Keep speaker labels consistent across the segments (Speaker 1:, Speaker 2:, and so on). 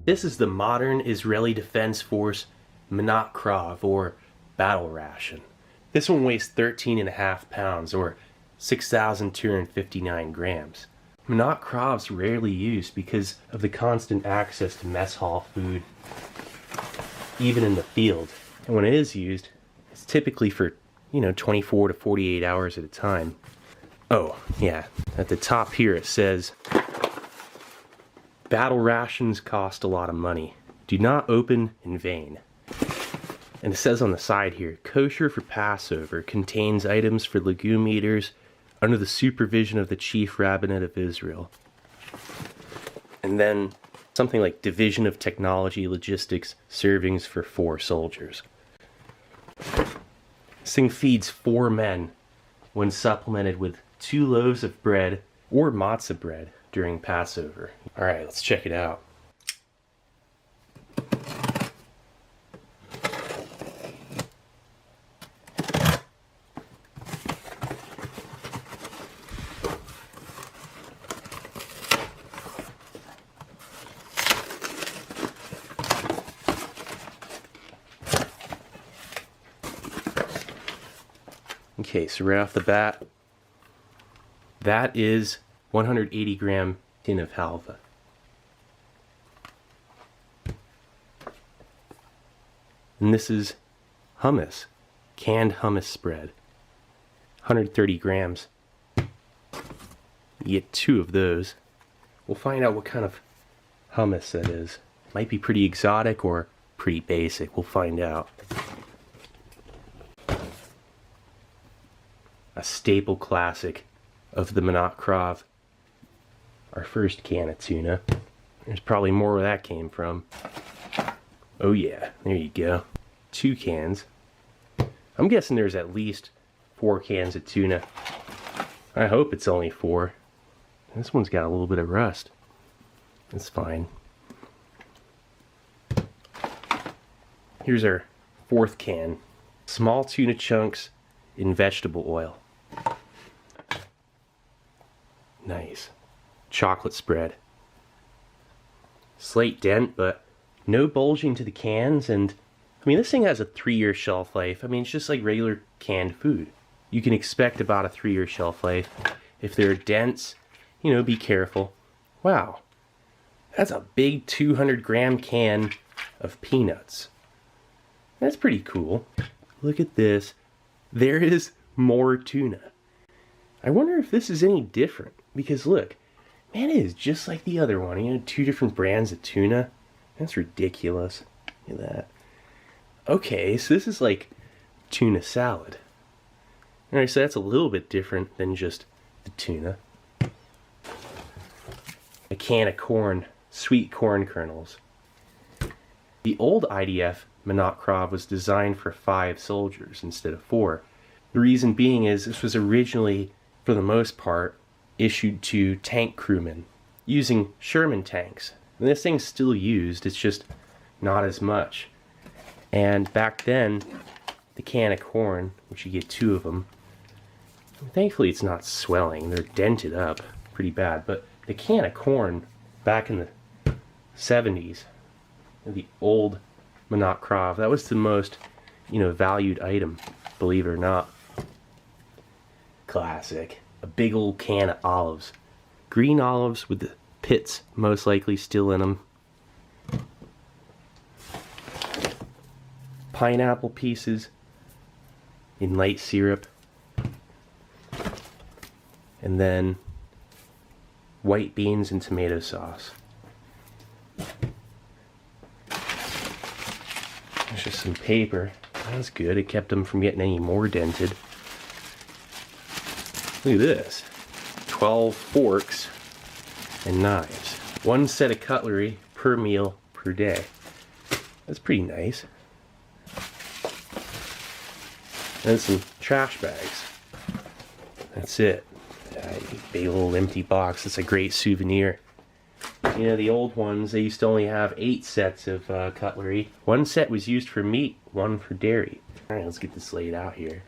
Speaker 1: This is the modern Israeli Defense Force Manot Krav, or battle ration. This one weighs 13.5 pounds, or 6,259 grams. Manot Krav's rarely used because of the constant access to mess hall food, even in the field. And when it is used, it's typically for, 24 to 48 hours at a time. Oh, yeah, at the top here it says, battle rations cost a lot of money. Do not open in vain. And it says on the side here, kosher for Passover, contains items for legume eaters under the supervision of the Chief Rabbinate of Israel. And then something like Division of Technology Logistics, servings for 4 soldiers. This thing feeds 4 men when supplemented with 2 loaves of bread or matzah bread during Passover. Alright, let's check it out. Okay, so right off the bat, that is 180 gram tin of halva. And this is hummus, canned hummus spread. 130 grams. You get 2 of those. We'll find out what kind of hummus that is. Might be pretty exotic or pretty basic. We'll find out. A staple classic of the Manot Krav. Our first can of tuna. There's probably more where that came from. Oh yeah, there you go. 2 cans. I'm guessing there's at least 4 cans of tuna. I hope it's only 4. This one's got a little bit of rust. That's fine. Here's our 4th can. Small tuna chunks in vegetable oil. Nice. Chocolate spread. Slight dent, but no bulging to the cans, and this thing has a 3-year shelf life. It's just like regular canned food. You can expect about a 3-year shelf life. If there are dents, be careful. Wow. That's a big 200 gram can of peanuts. That's pretty cool. Look at this. There is more tuna. I wonder if this is any different, because look, man, it is just like the other one. 2 different brands of tuna. That's ridiculous. Look at that. Okay, so this is like tuna salad. Alright, so that's a little bit different than just the tuna. A can of corn, sweet corn kernels. The old IDF Manot Krav was designed for 5 soldiers instead of 4. The reason being is this was originally, for the most part, issued to tank crewmen using Sherman tanks. And this thing's still used, it's just not as much. And back then, the can of corn, which you get 2 of them, thankfully it's not swelling, they're dented up pretty bad, but the can of corn back in the 70s, the old Manot Krav, that was the most, valued item, believe it or not. Classic. A big old can of olives. Green olives with the pits most likely still in them. Pineapple pieces in light syrup. And then white beans and tomato sauce. There's just some paper. That's good. It kept them from getting any more dented. Look at this. 12 forks and knives. 1 set of cutlery per meal per day. That's pretty nice. And some trash bags. That's it. Big little empty box. That's a great souvenir. The old ones, they used to only have 8 sets of cutlery. 1 set was used for meat, 1 for dairy. Alright, let's get this laid out here.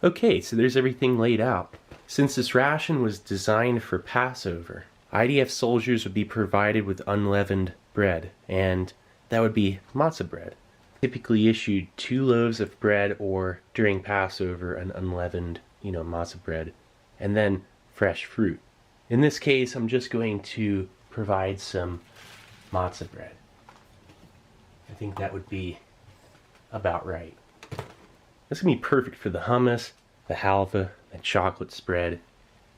Speaker 1: Okay, so there's everything laid out. Since this ration was designed for Passover, IDF soldiers would be provided with unleavened bread, and that would be matzah bread. Typically issued 2 loaves of bread, or during Passover an unleavened, matzah bread, and then fresh fruit. In this case, I'm just going to provide some matzah bread. I think that would be about right. This is going to be perfect for the hummus, the halva, the chocolate spread,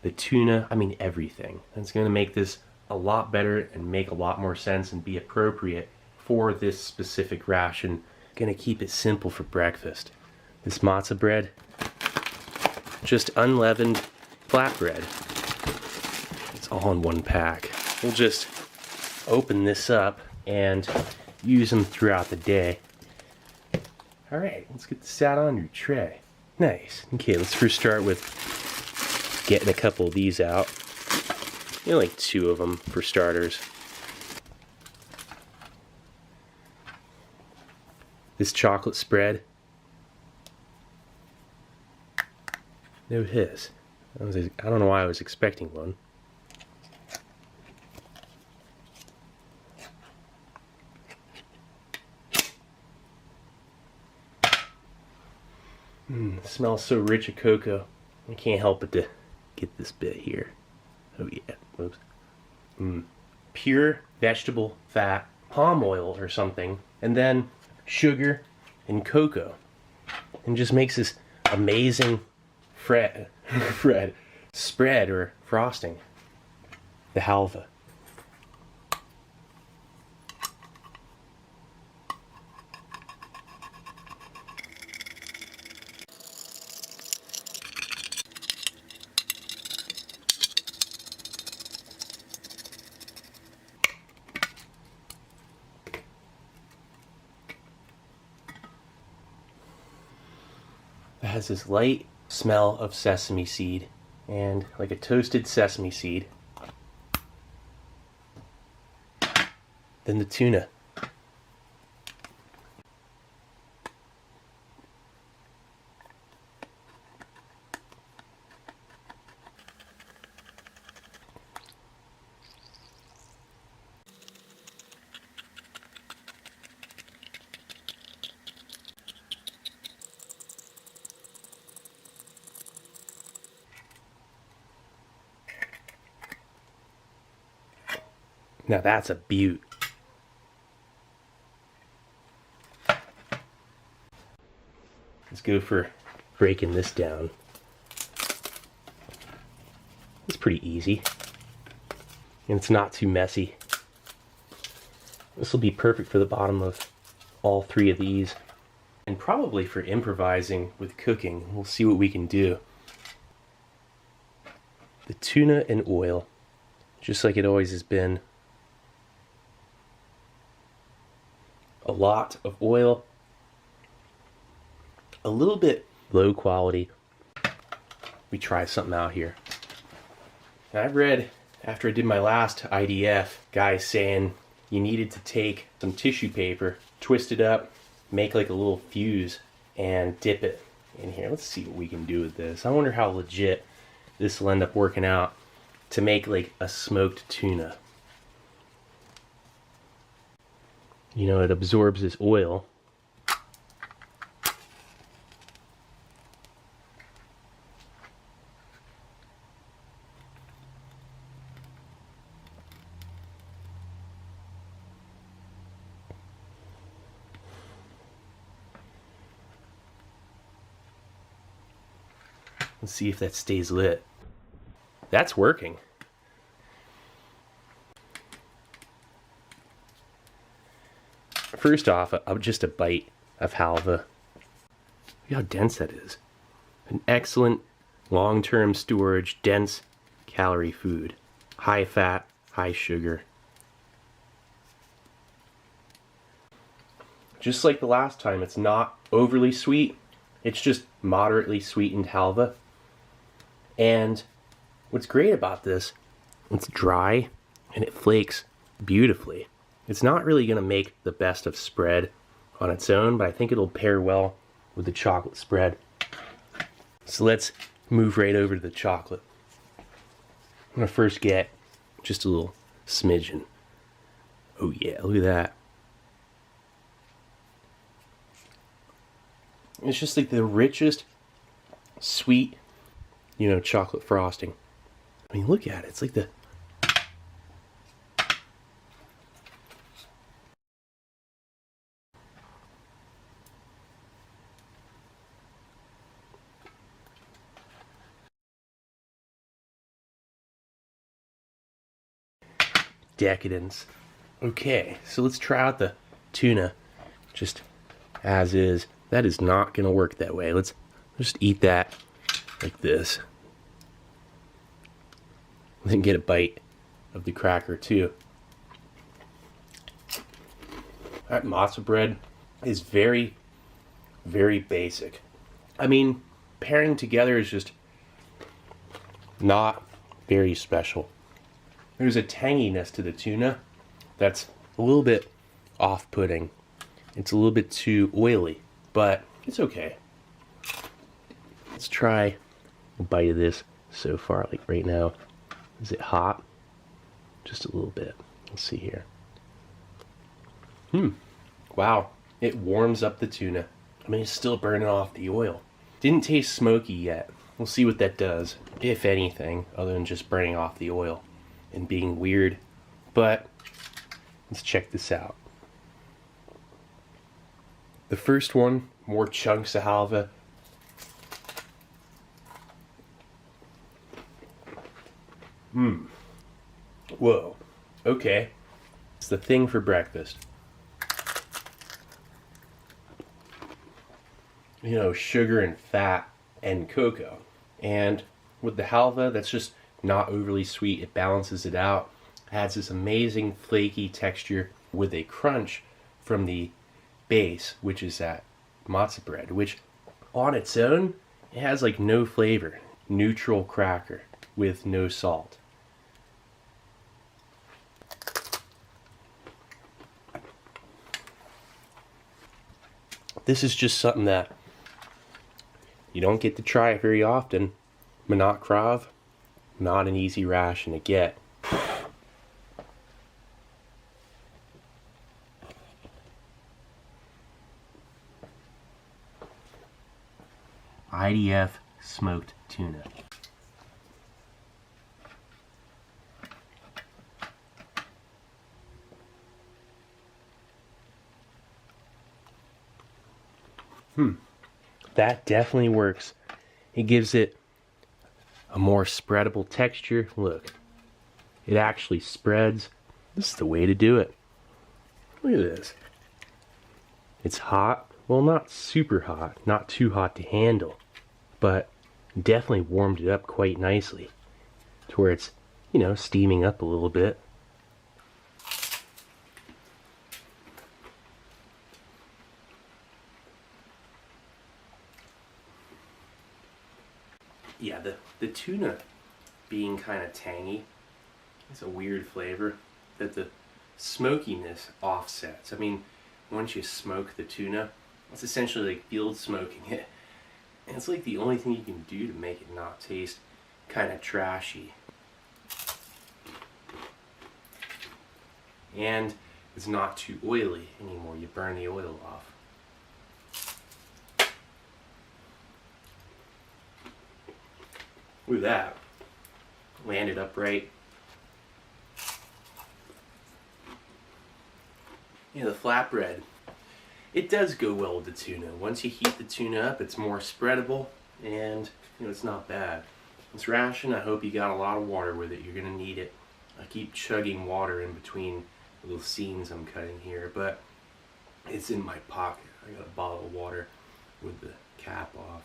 Speaker 1: the tuna, everything. And it's going to make this a lot better and make a lot more sense and be appropriate for this specific ration. Going to keep it simple for breakfast. This matzah bread, just unleavened flatbread. It's all in one pack. We'll just open this up and use them throughout the day. Alright, let's get this out on your tray. Nice. Okay, let's first start with getting a couple of these out. Like 2 of them for starters. This chocolate spread. No hiss. I don't know why I was expecting one. It smells so rich of cocoa. I can't help but to get this bit here. Oh yeah, whoops. Pure vegetable fat, palm oil or something, and then sugar and cocoa. And just makes this amazing spread or frosting. The halva. It has this light smell of sesame seed and like a toasted sesame seed. Then the tuna. Now that's a beaut. Let's go for breaking this down. It's pretty easy. And it's not too messy. This will be perfect for the bottom of all 3 of these. And probably for improvising with cooking. We'll see what we can do. The tuna and oil, just like it always has been. A lot of oil, a little bit low quality. We try something out here. And I've read, after I did my last IDF, guys saying you needed to take some tissue paper, twist it up, make like a little fuse, and dip it in here. Let's see what we can do with this. I wonder how legit this will end up working out to make like a smoked tuna. It absorbs this oil. Let's see if that stays lit. That's working. First off, just a bite of halva. Look how dense that is. An excellent long-term storage, dense calorie food. High fat, high sugar. Just like the last time, it's not overly sweet. It's just moderately sweetened halva. And what's great about this, it's dry and it flakes beautifully. It's not really going to make the best of spread on its own, but I think it'll pair well with the chocolate spread. So let's move right over to the chocolate. I'm going to first get just a little smidgen Oh yeah, look at that. It's just like the richest, sweet, chocolate frosting. I mean, look at it. It's like the... decadence. Okay, so let's try out the tuna just as is. That is not going to work that way. Let's just eat that like this. Then get a bite of the cracker too. That matzah bread is very, very basic. I mean, pairing together is just not very special. There's a tanginess to the tuna that's a little bit off-putting. It's a little bit too oily, but it's okay. Let's try a bite of this so far, like right now. Is it hot? Just a little bit. Let's see here. Wow. It warms up the tuna. I mean, it's still burning off the oil. Didn't taste smoky yet. We'll see what that does, if anything, other than just burning off the oil and being weird. But let's check this out. The first one, more chunks of halva. Whoa. Okay. It's the thing for breakfast. Sugar and fat and cocoa. And with the halva, that's just not overly sweet. It balances it out. Adds this amazing flaky texture with a crunch from the base, which is that matzah bread, which on its own, it has like no flavor. Neutral cracker with no salt. This is just something that you don't get to try very often. Manot Krav, not an easy ration to get. IDF smoked tuna. That definitely works. It gives it a more spreadable texture. Look, it actually spreads. This is the way to do it. Look at this. It's hot. Well, not super hot, not too hot to handle, but definitely warmed it up quite nicely to where it's, steaming up a little bit. Yeah, the tuna being kind of tangy, it's a weird flavor that the smokiness offsets. I mean, once you smoke the tuna, it's essentially like field smoking it. And it's like the only thing you can do to make it not taste kind of trashy. And it's not too oily anymore. You burn the oil off. Look at that. Landed upright. The flatbread. It does go well with the tuna. Once you heat the tuna up, it's more spreadable, and it's not bad. This ration, I hope you got a lot of water with it. You're gonna need it. I keep chugging water in between the little scenes I'm cutting here, but it's in my pocket. I got a bottle of water with the cap off.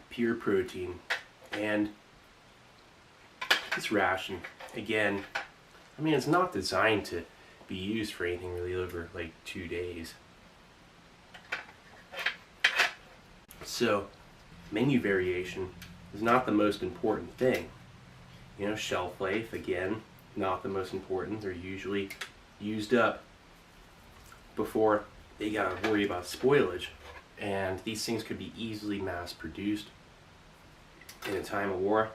Speaker 1: Pure protein. And this ration, again, I mean, it's not designed to be used for anything really over like 2 days. So, menu variation is not the most important thing. Shelf life, again, not the most important. They're usually used up before they gotta worry about spoilage. And these things could be easily mass produced. In a time of war,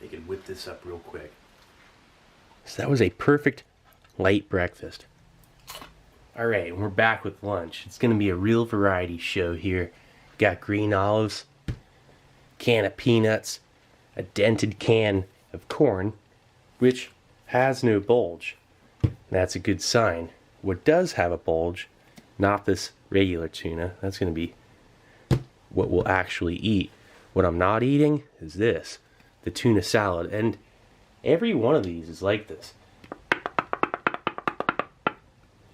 Speaker 1: they could whip this up real quick. So that was a perfect light breakfast. Alright, we're back with lunch. It's going to be a real variety show here. Got green olives, can of peanuts, a dented can of corn, which has no bulge. That's a good sign. What does have a bulge, not this regular tuna, that's going to be what we'll actually eat. What I'm not eating is this, the tuna salad. And every one of these is like this.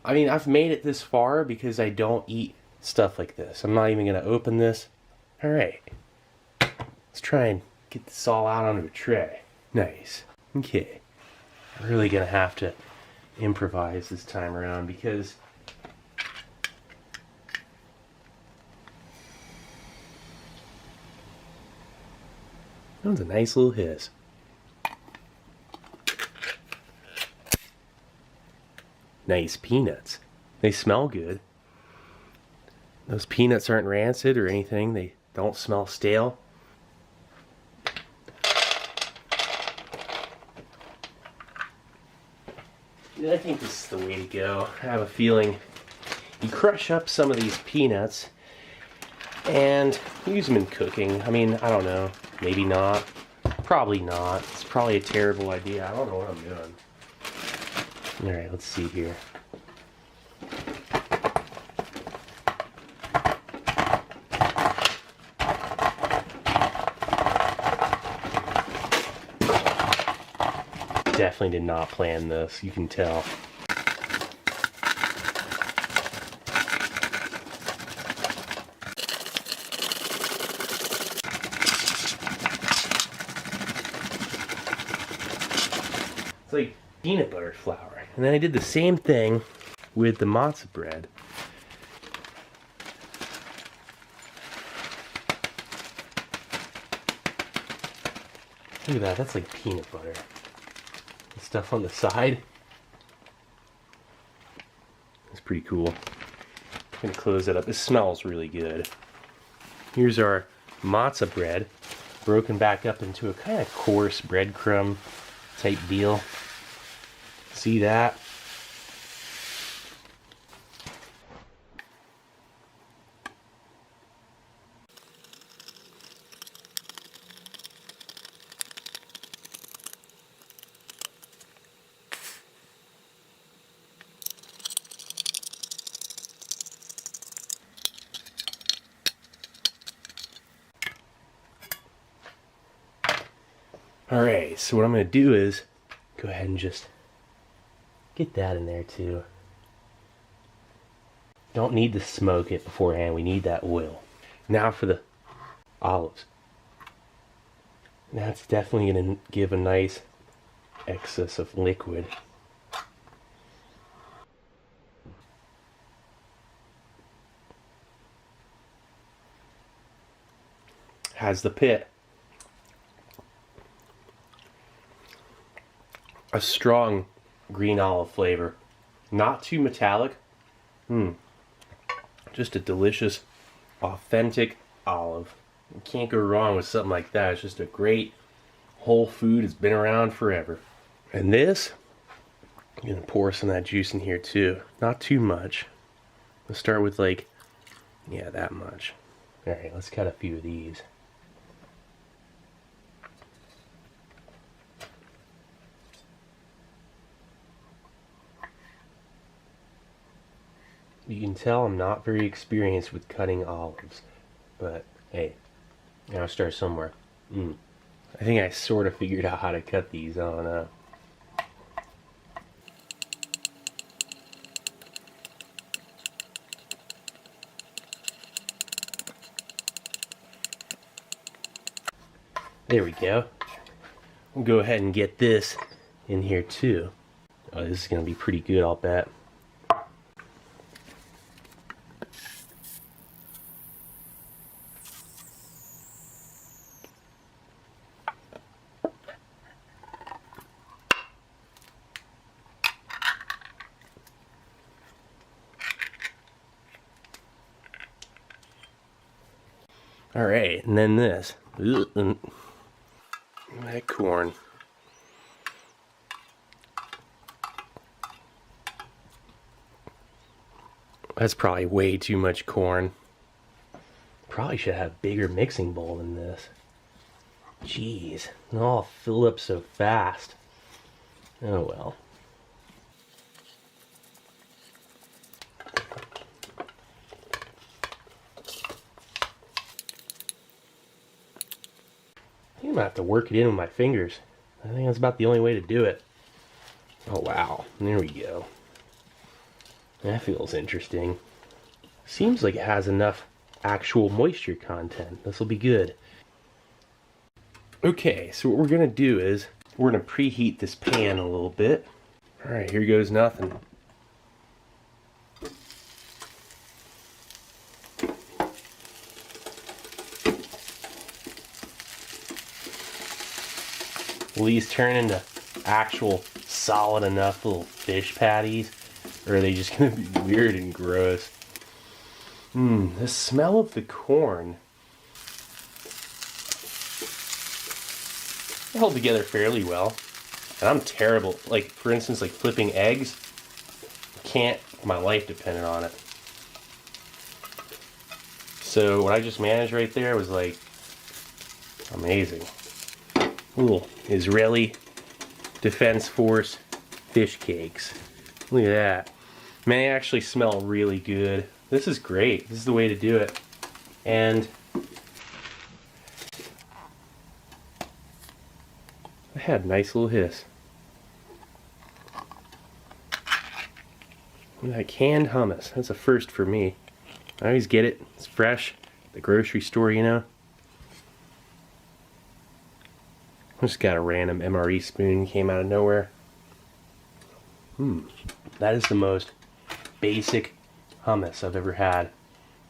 Speaker 1: I mean, I've made it this far because I don't eat stuff like this. I'm not even going to open this. Alright. Let's try and get this all out onto a tray. Nice. Okay. I'm really going to have to improvise this time around because that was a nice little hiss. Nice peanuts. They smell good. Those peanuts aren't rancid or anything. They don't smell stale. I think this is the way to go. I have a feeling you crush up some of these peanuts and use them in cooking. I mean, I don't know. Maybe not. Probably not. It's probably a terrible idea. I don't know what I'm doing. Alright, let's see here. Definitely did not plan this, you can tell. It's like peanut butter flour. And then I did the same thing with the matzah bread. Look at that, that's like peanut butter. The stuff on the side. That's pretty cool. I'm gonna close it up. It smells really good. Here's our matzah bread, broken back up into a kind of coarse breadcrumb type deal. See that? Alright, so what I'm going to do is go ahead and just get that in there too. Don't need to smoke it beforehand, we need that oil. Now for the olives. That's definitely going to give a nice excess of liquid. Has the pit. A strong green olive flavor. Not too metallic. Just a delicious, authentic olive. You can't go wrong with something like that. It's just a great whole food. It's been around forever. And this, I'm going to pour some of that juice in here too. Not too much. Let's start with like, yeah, that much. Alright, let's cut a few of these. You can tell I'm not very experienced with cutting olives, but hey, I gotta start somewhere. I think I sort of figured out how to cut these on. There we go. We'll go ahead and get this in here too. Oh, this is gonna be pretty good, I'll bet. Alright, and then this. That corn. That's probably way too much corn. Probably should have a bigger mixing bowl than this. Jeez, it all filled up so fast. Oh well. I think I'm gonna have to work it in with my fingers. I think that's about the only way to do it. Oh wow, there we go. That feels interesting. Seems like it has enough actual moisture content. This will be good. Okay, so what we're gonna do is we're gonna preheat this pan a little bit. All right, here goes nothing. Will these turn into actual solid enough little fish patties? Or are they just gonna be weird and gross? The smell of the corn. They held together fairly well. And I'm terrible. Like, for instance, like flipping eggs. Can't, my life depended on it. So what I just managed right there was like amazing. Little Israeli Defense Force fish cakes. Look at that. Man, they actually smell really good. This is great. This is the way to do it. And I had a nice little hiss. Look at that canned hummus. That's a first for me. I always get it. It's fresh. The grocery store, you know. I just got a random MRE spoon, came out of nowhere. That is the most basic hummus I've ever had.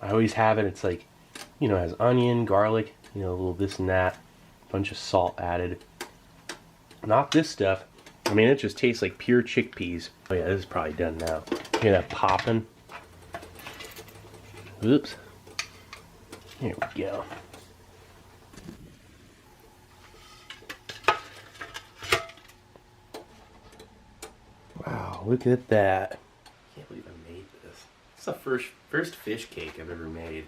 Speaker 1: I always have it, it's like, you know, it has onion, garlic, you know, a little this and that, a bunch of salt added. Not this stuff. I mean, it just tastes like pure chickpeas. Oh yeah, this is probably done now. Hear that popping? Oops. Here we go. Wow, look at that. I can't believe I made this. It's the first fish cake I've ever made.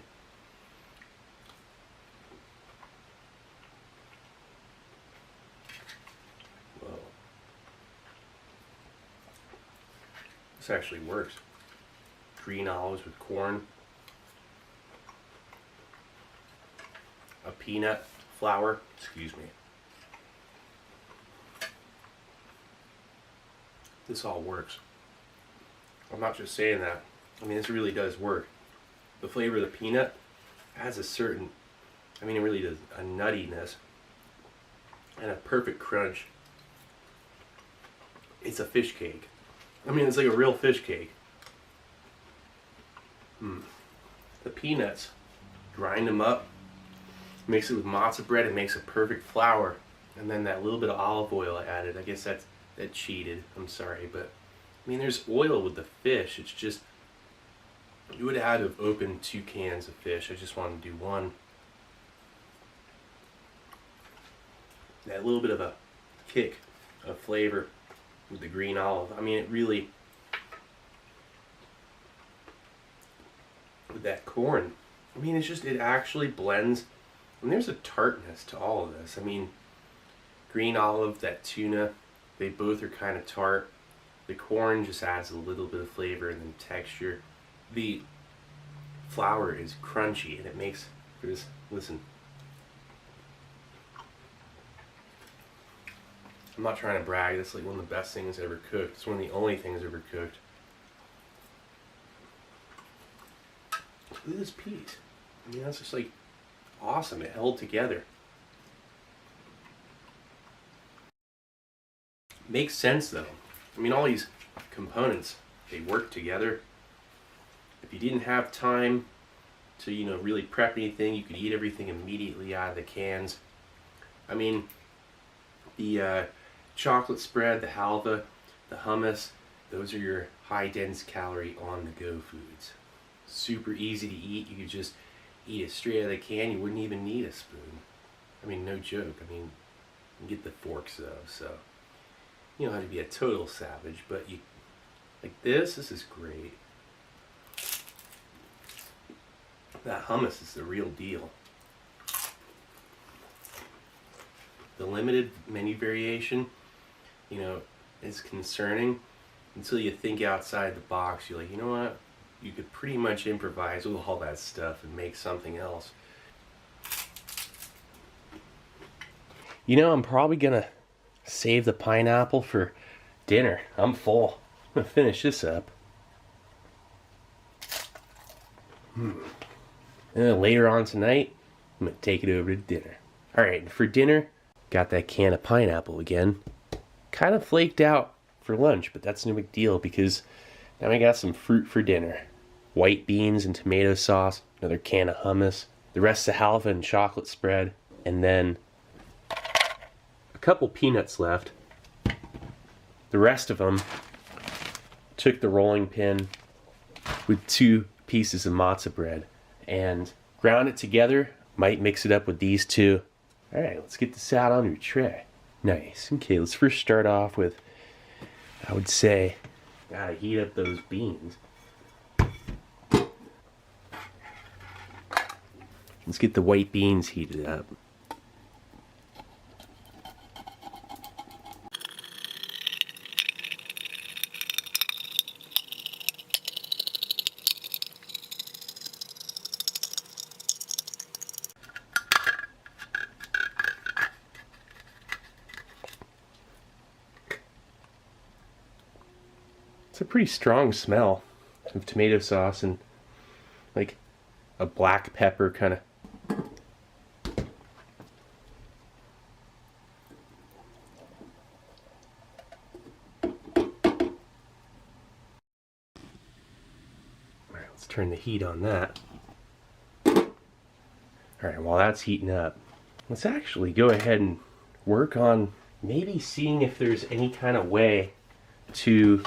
Speaker 1: Whoa. This actually works. Green olives with corn. A peanut flour, excuse me. This all works. I'm not just saying that. I mean, this really does work. The flavor of the peanut adds a certain, I mean, it really does, a nuttiness and a perfect crunch. It's a fish cake. I mean, it's like a real fish cake. The peanuts, grind them up, mix it with matzah bread, and makes a perfect flour. And then that little bit of olive oil I added, I guess that cheated. I'm sorry, but I mean, there's oil with the fish. It's just, you would have had to have opened 2 cans of fish. I just wanted to do one. That little bit of a kick of flavor with the green olive. I mean, it really, with that corn, I mean, it's just, it actually blends. And there's a tartness to all of this. I mean, green olive, that tuna, they both are kind of tart. The corn just adds a little bit of flavor and then texture. The flour is crunchy and it makes, listen. I'm not trying to brag, that's like one of the best things ever cooked. It's one of the only things ever cooked. Look at this piece. I mean, that's just like awesome. It held together. Makes sense though. I mean, all these components, they work together. If you didn't have time to, you know, really prep anything, you could eat everything immediately out of the cans. I mean, the chocolate spread, the halva, the hummus, those are your high dense calorie on the go foods. Super easy to eat. You could just eat it straight out of the can. You wouldn't even need a spoon. I mean, no joke. I mean, you can get the forks though, so you don't have to be a total savage, but you like this is great. That hummus is the real deal. The limited menu variation, you know, is concerning until you think outside the box. You're like, you know what? You could pretty much improvise with all that stuff and make something else. You know, I'm probably gonna save the pineapple for dinner. I'm full. I'm gonna finish this up. And then later on tonight, I'm gonna take it over to dinner. Alright, for dinner, got that can of pineapple again. Kind of flaked out for lunch, but that's no big deal because now I got some fruit for dinner. White beans and tomato sauce, another can of hummus, the rest of halva and chocolate spread, and then a couple peanuts left. The rest of them took the rolling pin with 2 pieces of matzah bread and ground it together. Might mix it up with these 2. Alright, let's get this out on your tray. Nice. Okay, let's first start off with, I would say, gotta heat up those beans. Let's get the white beans heated up. It's a pretty strong smell of tomato sauce and like a black pepper kind of. Alright, let's turn the heat on that. Alright, while that's heating up, let's actually go ahead and work on maybe seeing if there's any kind of way to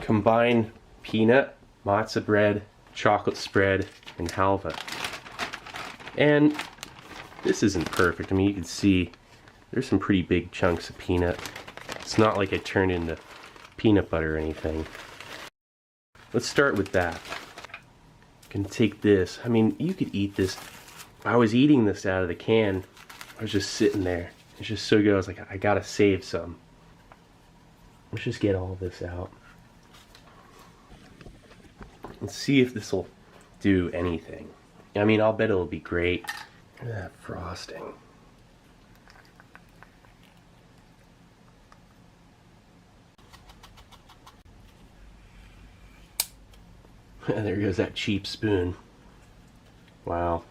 Speaker 1: combine peanut, matzah bread, chocolate spread, and halva. And this isn't perfect. I mean, you can see there's some pretty big chunks of peanut. It's not like it turned into peanut butter or anything. Let's start with that. Can take this. I mean, you could eat this. I was eating this out of the can. I was just sitting there. It's just so good. I was like, I gotta save some. Let's just get all this out. Let's see if this will do anything. I mean, I'll bet it'll be great. Look at that frosting. There goes that cheap spoon. Wow.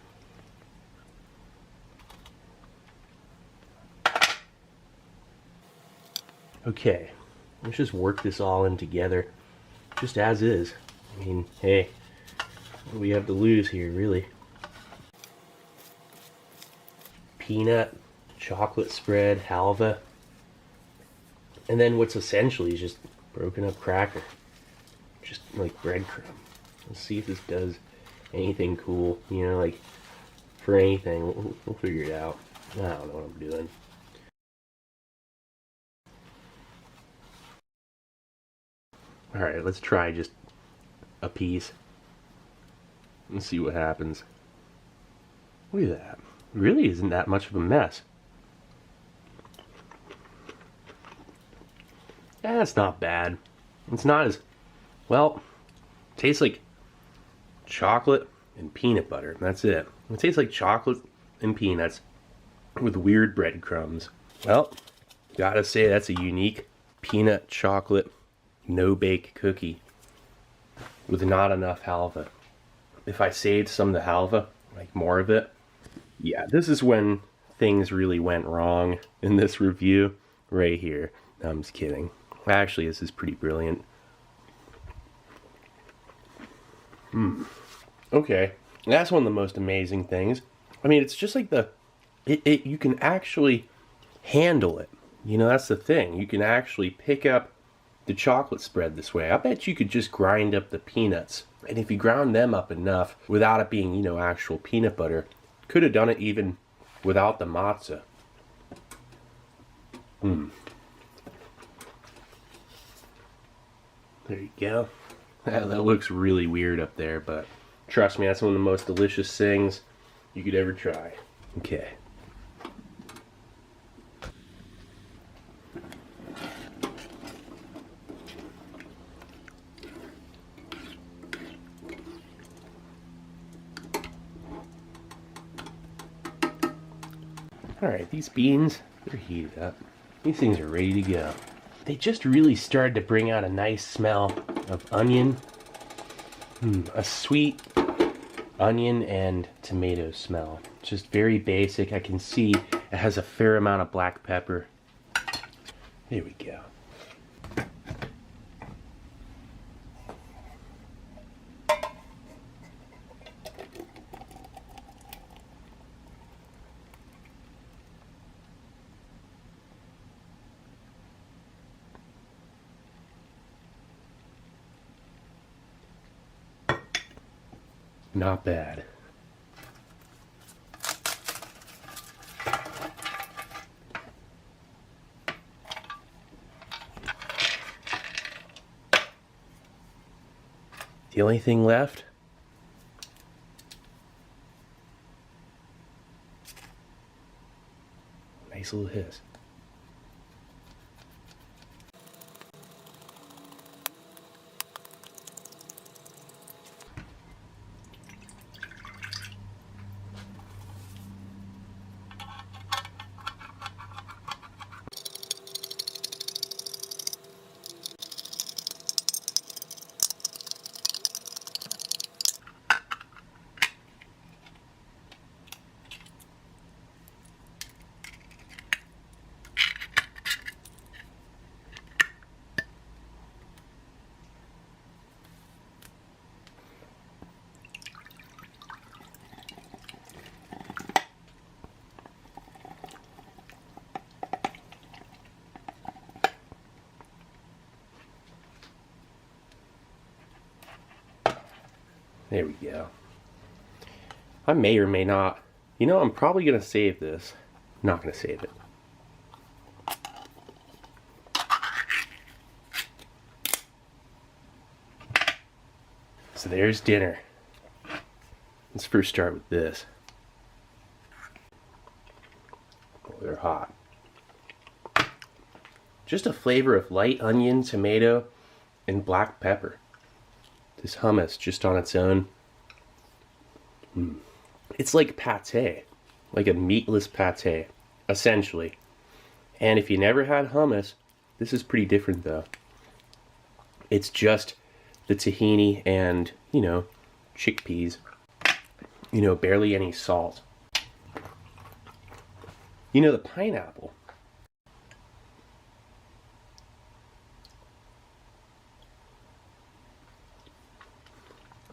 Speaker 1: Okay, let's just work this all in together, just as is. I mean, hey, what do we have to lose here, really? Peanut, chocolate spread, halva, and then what's essentially just broken up cracker, just like breadcrumb. Let's see if this does anything cool, you know, like for anything. We'll figure it out. I don't know what I'm doing. Alright, let's try just a piece and see what happens. Look at that. It really isn't that much of a mess. That's not bad. It's not as, well, it tastes like chocolate and peanut butter. That's it. It tastes like chocolate and peanuts with weird breadcrumbs. Well, gotta say that's a unique peanut chocolate no-bake cookie with not enough halva. If I saved some of the halva, like more of it, yeah, this is when things really went wrong in this review right here. No, I'm just kidding. Actually, this is pretty brilliant. Okay, that's one of the most amazing things. I mean, it's just like you can actually handle it. You know, that's the thing. You can actually pick up the chocolate spread this way. I bet you could just grind up the peanuts. And if you ground them up enough without it being, you know, actual peanut butter, could have done it even without the matzah. There you go. That looks really weird up there, but Trust me, that's one of the most delicious things you could ever try. Okay. Alright, these beans, they're heated up. These things are ready to go. They just really started to bring out a nice smell of onion. A sweet onion and tomato smell. Just very basic. I can see it has a fair amount of black pepper. There we go. Not bad. The only thing left, nice little hiss. There we go. I may or may not. You know, I'm probably going to save this. Not going to save it. So there's dinner. Let's first start with this. Oh, they're hot. Just a flavor of light onion, tomato, and black pepper. This hummus just on its own. It's like pate, like a meatless pate, essentially. And if you never had hummus, this is pretty different though. It's just the tahini and, you know, chickpeas. You know, barely any salt. You know, the pineapple.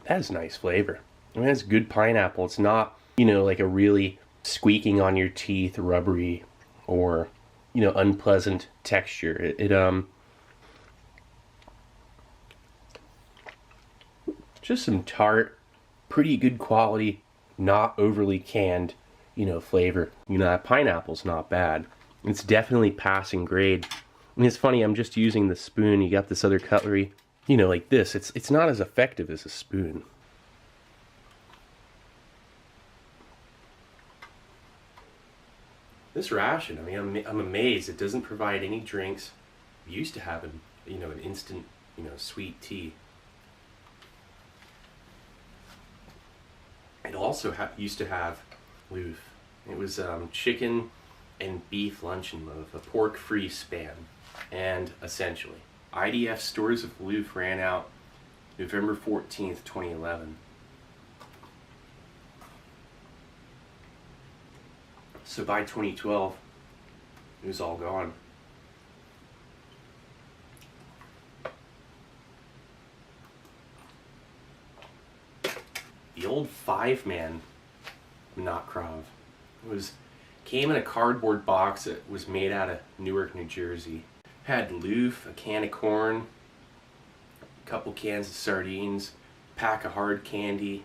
Speaker 1: That has nice flavor. I mean, it's good pineapple. It's not, you know, like a really squeaking on your teeth, rubbery, or, you know, unpleasant texture. Just some tart, pretty good quality, not overly canned, you know, flavor. You know, that pineapple's not bad. It's definitely passing grade. I mean, it's funny, I'm just using the spoon. You got this other cutlery. You know, like this, it's not as effective as a spoon. This ration, I mean, I'm amazed it doesn't provide any drinks. We used to have you know, an instant, you know, sweet tea. It also used to have loaf. It was chicken and beef luncheon loaf, a pork-free span, and essentially. IDF stores of loaf ran out November 14th, 2011. So by 2012, it was all gone. The old 5-man Manot Krav. Came in a cardboard box that was made out of Newark, New Jersey. Had loaf, a can of corn, a couple cans of sardines, pack of hard candy,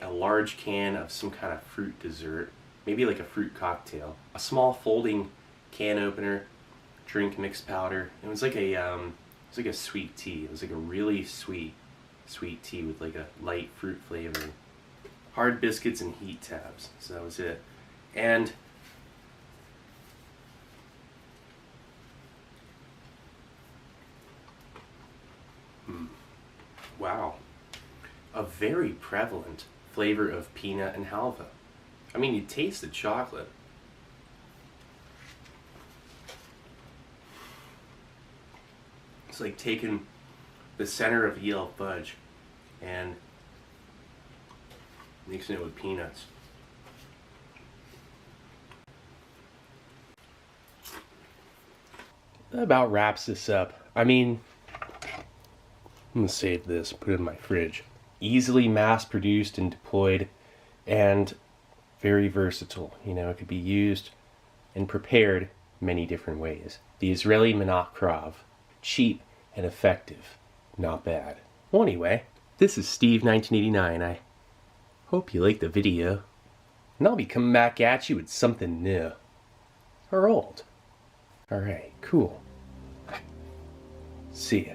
Speaker 1: a large can of some kind of fruit dessert, maybe like a fruit cocktail, a small folding can opener, drink mix powder. It was like a sweet tea. It was like a really sweet tea with like a light fruit flavor. hard biscuits and heat tabs. So that was it. And wow, a very prevalent flavor of peanut and halva. I mean, you taste the chocolate. It's like taking the center of yellow fudge and mixing it with peanuts. That about wraps this up. I mean, I'm gonna save this, put it in my fridge. Easily mass produced and deployed, and very versatile. You know, it could be used and prepared many different ways. The Israeli Manot Krav. Cheap and effective. Not bad. Well, anyway, this is Steve 1989. I hope you liked the video. And I'll be coming back at you with something new. Or old. Alright, cool. See ya.